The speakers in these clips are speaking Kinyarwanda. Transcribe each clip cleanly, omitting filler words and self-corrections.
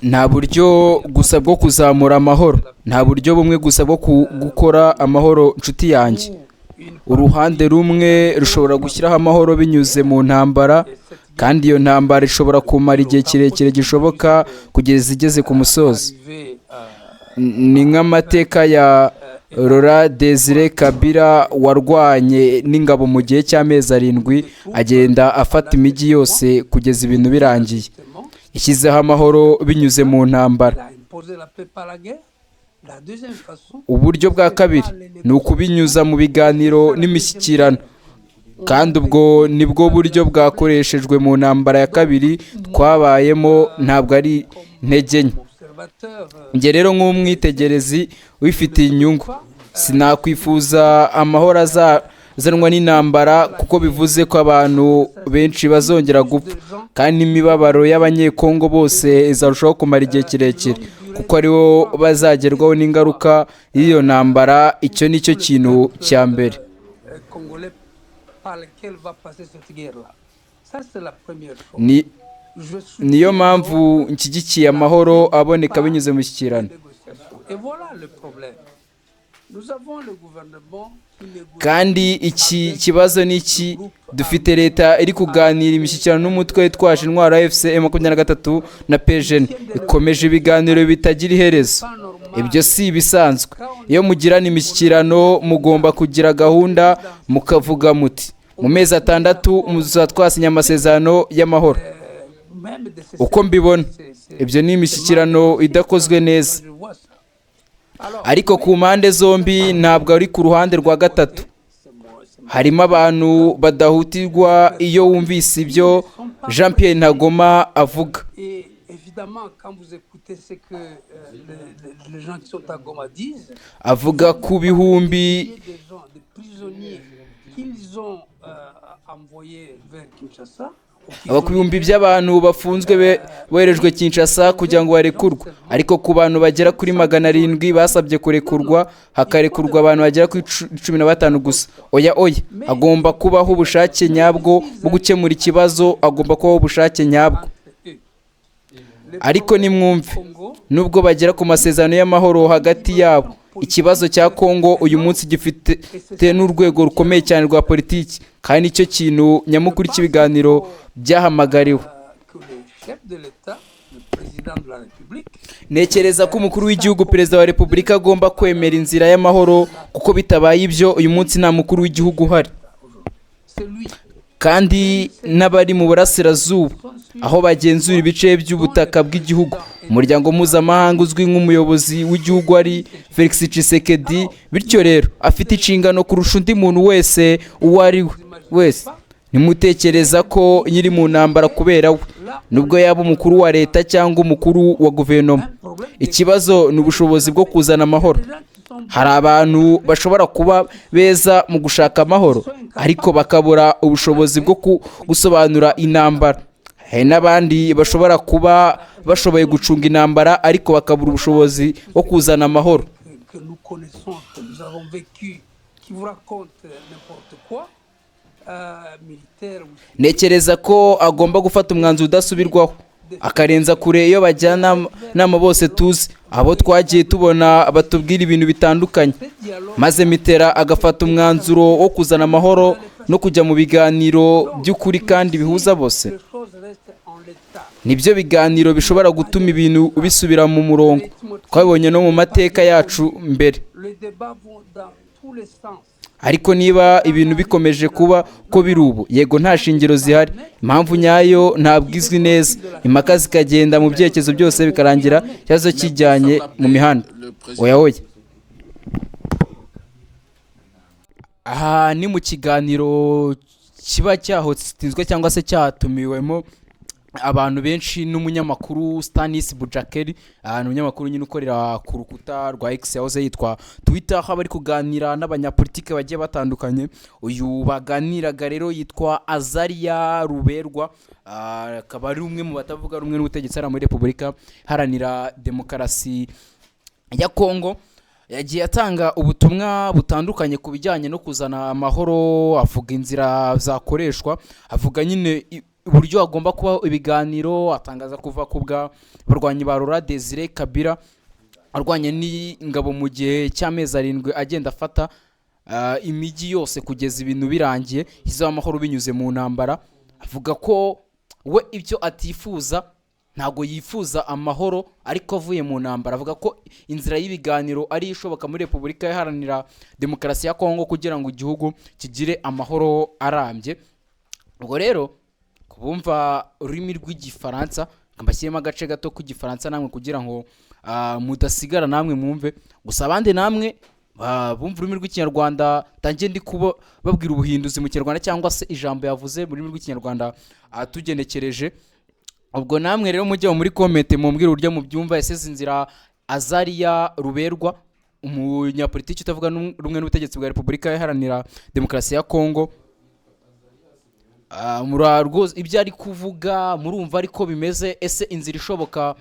nta buryo gusa bwo kuzamura amahoro, nta buryo bumwe gusa bwo gukora amahoro nshuti yanjye. Uruhande rumwe rushobora gushyiraho amahoro binyuze mu ntambara, kandi iyo ntambara ishobora kumara igihe kirekire gishoboka kugeza igeze ku musozi. Ni nk'amateka ya Laurent Désiré Kabila warwanye n'ingabo mu gihe cy'amezi 7 agenda afata imijyi yose kugeza ibintu birangiye. Ishyizeho amahoro binyuze mu ntambara. Uburyo bwa kabiri ni ukubinyuza mu biganiro n'imishyikirano, kandi ubwo nibwo buryo bwakoreshejwe mu ntambara ya kabiri twabayemo, ntabwo ari intege nke. Njye rero nk'umwitegerezi wifitiye inyungu, sinakwifuza amahoro azanwa n'intambara, kuko bivuze ko abantu benshi bazongera gupfa, kandi n'imibabaro y'abanyekongo bose izarushaho kumara igihe kirekire, kuko aribo bazagerwaho n'ingaruka y'iyo ntambara. Icyo ni cyo kintu cya mbere. Niyo mpamvu nshyigikiye amahoro aboneka binyuze mu mishyikirano. Kandi iki kibazo ni iki: dufite leta iri kuganira imishyikirano n'umutwe witwaje intwaro wa FC M23 na PGN, ikomeje ibiganiro bitagira iherezo. Ibyo si ibisanzwe. Iyo mugirana imishyikirano mugomba kugira gahunda, mukavuga muti mu mezi 6 muzatwasinya amasezerano y'amahoro. Uko mbibona, ibyo ni imishyikirano idakozwe neza. Ariko ku mpande zombi ntabwo ari ku ruhande rwa gatatu. Harimo abantu badahutirwa iyo wumvise ibyo Jean Pierre Ntagoma avuga. Avuga ku bihumbi abakubihumbi by'abantu bafunzwe boherejwe Kinshasa kugira ngo barekurwe, ariko ku bantu bagera kuri 700 basabye kurekurwa, hakarekurwa abantu bagera kuri 15 gusa. Oya, agomba kubaho ubushake nyabwo bwo gukemura ikibazo, agomba kubaho ubushake nyabwo. Ariko nimwumve, nubwo bagera ku masezerano y'amahoro hagati yabo, ikibazo cya Kongo uyu munsi gifite n'urwego rukomeye cyane rwa politiki, kandi nicyo kintu nyamukuru cy'ibiganiro byahamagariwe. Nekereza ko umukuru w'igihugu, perezida wa repubulika, agomba kwemera inzira y'amahoro, kuko bitabaye ibyo uyu munsi nta mukuru w'igihugu uhari. Kandi n'abari mu burasirazuba, aho bagenzura ibice by'ubutaka bw'igihugu, umuryango mpuzamahanga uzwi nk'umuyobozi w'igihugu ari Felix Tshisekedi, bityo rero afite inshingano kurusha undi muntu wese uwo ari we wese. Ntimutekereza ko nyiri mu ntambara kubera we, nubwo yaba umukuru wa leta cyangwa umukuru wa guverinoma. Ikibazo ni ubushobozi bwo kuzana amahoro. Hari abantu bashobora kuba beza mu gushaka amahoro, ariko bakabura ubushobozi bwo gusobanura intambara. Hari n'abandi bashobora kuba bashoboye gucunga intambara, ariko bakabura ubushobozi bwo kuzana amahoro. Nekereza ko agomba gufata umwanzuro udasubirwaho, akarenza kure iyo bajyana nama bose tuzi, abo twagiye tubona batubwira ibintu bitandukanye, maze Mitera agafata umwanzuro wo kuzana amahoro no kujya mu biganiro by'ukuri kandi bihuza bose. Nibyo biganiro bishobora gutuma ibintu bisubira mu murongo. Twabibonye no mu mateka yacu mbere. Ariko niba ibintu bikomeje kuba ko biri ubu, yego nta shingiro zihari, impamvu nyayo ntabwo izwi neza, impaka zikagenda mu byerekezo byose bikarangira cyazo kijyanye mu mihanda. Oya. Aha ni mu kiganiro kiba cyahotizwe cyangwa se cyatumiwemo abantu benshi n'umunyamakuru Stanis Bujakeri, umunyamakuru nyine ukorera ku rukuta rwa X yahoze yitwa Twitter, aho bari kuganira n'abanyapolitike bagiye batandukanye. Uyu baganiraga rero yitwa Azaria Ruberwa, akaba ari umwe mu batavuga rumwe n'ubutegetsi muri Repubulika Iharanira Demokarasi ya Kongo. Yagiye atanga ubutumwa butandukanye ku bijyanye no kuzana amahoro, avuga inzira zakoreshwa, avuga nyine uburyo hagomba kubaho ibiganiro, atangaza kuva ku barwanyi ba Laurent Desire Kabila arwanya n'ingabo mu gihe cy'amezi 7 agenda afata imijyi yose kugeza ibintu birangiye, hizaho amahoro binyuze mu ntambara. Avuga ko we ibyo atifuza, ntago yifuza amahoro ariko avuye mu ntambara. Avuga ko inzira y'ibiganiro ari ishoboka muri Repubulika Iharanira Demokarasi ya Kongo kugira ngo igihugu kigire amahoro arambye. Ubwo rero kubumva ururimi rw'igifaransa, mbashyiremo agace gato k'igifaransa namwe kugira ngo mudasigara namwe mwumve, gusa abandi namwe bumva ururimi rw'ikinyarwanda tangiye ndi kuba babwira ubuhinduzi mu kinyarwanda cyangwa se ijambo yavuze mu rurimi rw'ikinyarwanda tugenekereje. Ubwo namwe rero mujye muri comment mumbwira uburyo mu byumva. Ese inzira Azaria Ruberwa, umunyapolitiki utavuga rumwe n'ubutegetsi bwa Repubulika Iharanira Demokarasi ya Kongo, rwose ibyo ari kuvuga murumva ariko bimeze? Ese inzira ishoboka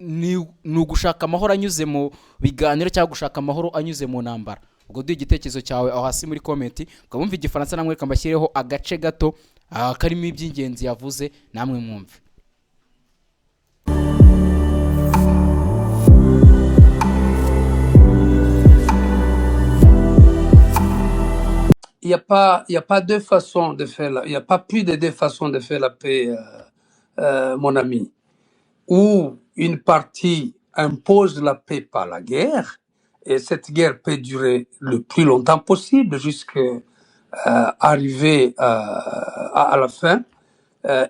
ni ugushaka amahoro anyuze mu biganiro cyangwa gushaka amahoro anyuze mu ntambara? Ubwo duhe igitekerezo cyawe aho hasi muri comment. Ukabumva igifaransa namwe kambashyireho agace gato karimo iby'ingenzi yavuze namwe mwumve. Il y a pas deux façons de faire il y a pas plus de deux façons de faire la paix, mon ami. Ou une partie impose la paix par la guerre, et cette guerre peut durer le plus longtemps possible jusqu'à arriver à la fin.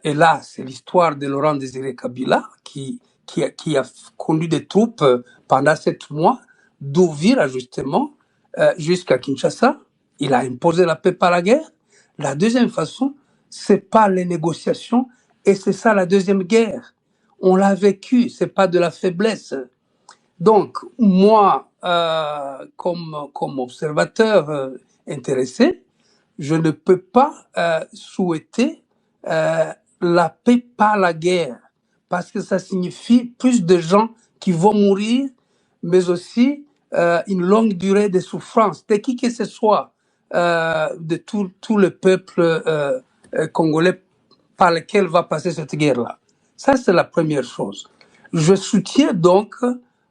Et là, c'est l'histoire de Laurent Désiré Kabila qui a conduit des troupes pendant 7 mois d'Uvira justement jusqu'à Kinshasa. Il a imposé la paix par la guerre. La deuxième façon, c'est par les négociations, et c'est ça la deuxième guerre. On l'a vécu, c'est pas de la faiblesse. Donc, moi, comme observateur intéressé, je ne peux pas souhaiter la paix par la guerre, parce que ça signifie plus de gens qui vont mourir, mais aussi une longue durée de souffrance, de qui que ce soit, de tout le peuple congolais par lequel va passer cette guerre-là. Ça, c'est la première chose. Je soutiens donc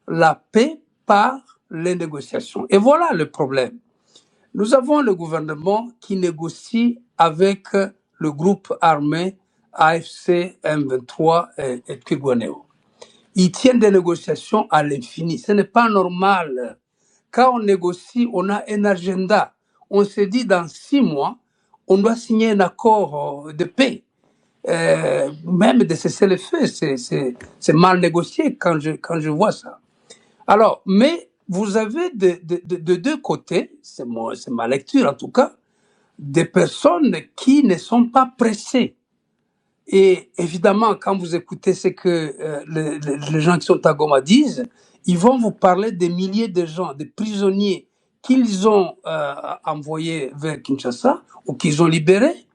la paix par les négociations. Et voilà le problème. Nous avons le gouvernement qui négocie avec le groupe armé AFC M23 et Twirwaneho. Ils tiennent des négociations à l'infini. Ce n'est pas normal. Quand on négocie, on a un agenda. On se dit dans 6 mois, on doit signer un accord de paix. Même de cesser le feu, c'est mal négocié quand je vois ça. Alors, mais vous avez de deux côtés, c'est ma lecture en tout cas, des personnes qui ne sont pas pressées. Et évidemment, quand vous écoutez ce que les gens qui sont à Goma disent, ils vont vous parler des milliers de gens, des prisonniers qu'ils ont envoyés vers Kinshasa ou qu'ils ont libérés,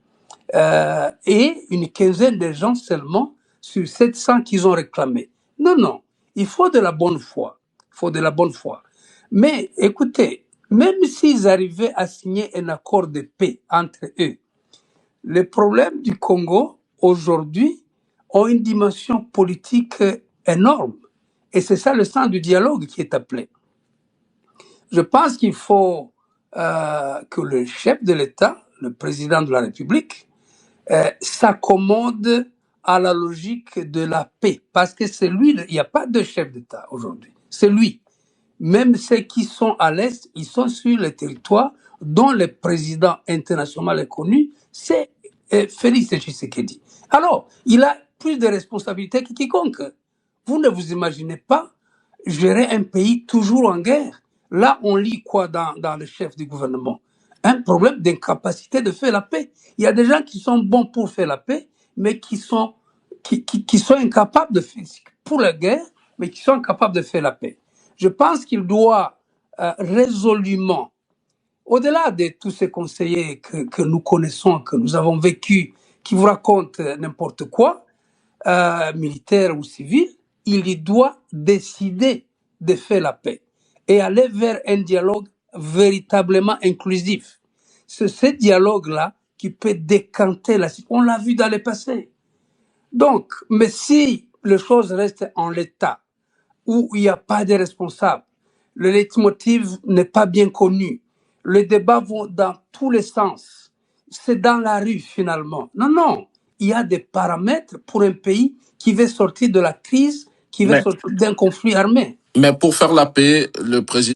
et une quinzaine de gens seulement sur 700 qu'ils ont réclamés. Non, il faut de la bonne foi. Il faut de la bonne foi. Mais écoutez, même s'ils arrivaient à signer un accord de paix entre eux, les problèmes du Congo aujourd'hui ont une dimension politique énorme. Et c'est ça le sens du dialogue qui est appelé. Je pense qu'il faut que le chef de l'État, le président de la République, s'accommode à la logique de la paix. Parce que c'est lui, il n'y a pas de chef d'État aujourd'hui. C'est lui. Même ceux qui sont à l'Est, ils sont sur le territoire dont le président international est connu, c'est Félix Tshisekedi. Alors, il a plus de responsabilités que quiconque. Vous ne vous imaginez pas gérer un pays toujours en guerre. Là, on lit quoi dans le chef du gouvernement? Un problème d'incapacité de faire la paix. Il y a des gens qui sont bons pour faire la paix, mais qui sont incapables de faire pour la guerre, mais qui sont incapables de faire la paix. Je pense qu'il doit résolument, au-delà de tous ces conseillers que nous connaissons, que nous avons vécu, qui vous racontent n'importe quoi, militaire ou civil, il doit décider de faire la paix et aller vers un dialogue véritablement inclusif. C'est ce dialogue-là qui peut décanter la situation. On l'a vu dans le passé. Donc, mais si les choses restent en l'état, où il n'y a pas de responsable, le leitmotiv n'est pas bien connu, les débats vont dans tous les sens, c'est dans la rue finalement. Non, non, il y a des paramètres pour un pays qui veut sortir de la crise, qui veut sortir d'un conflit armé. Mais pour faire la paix, le président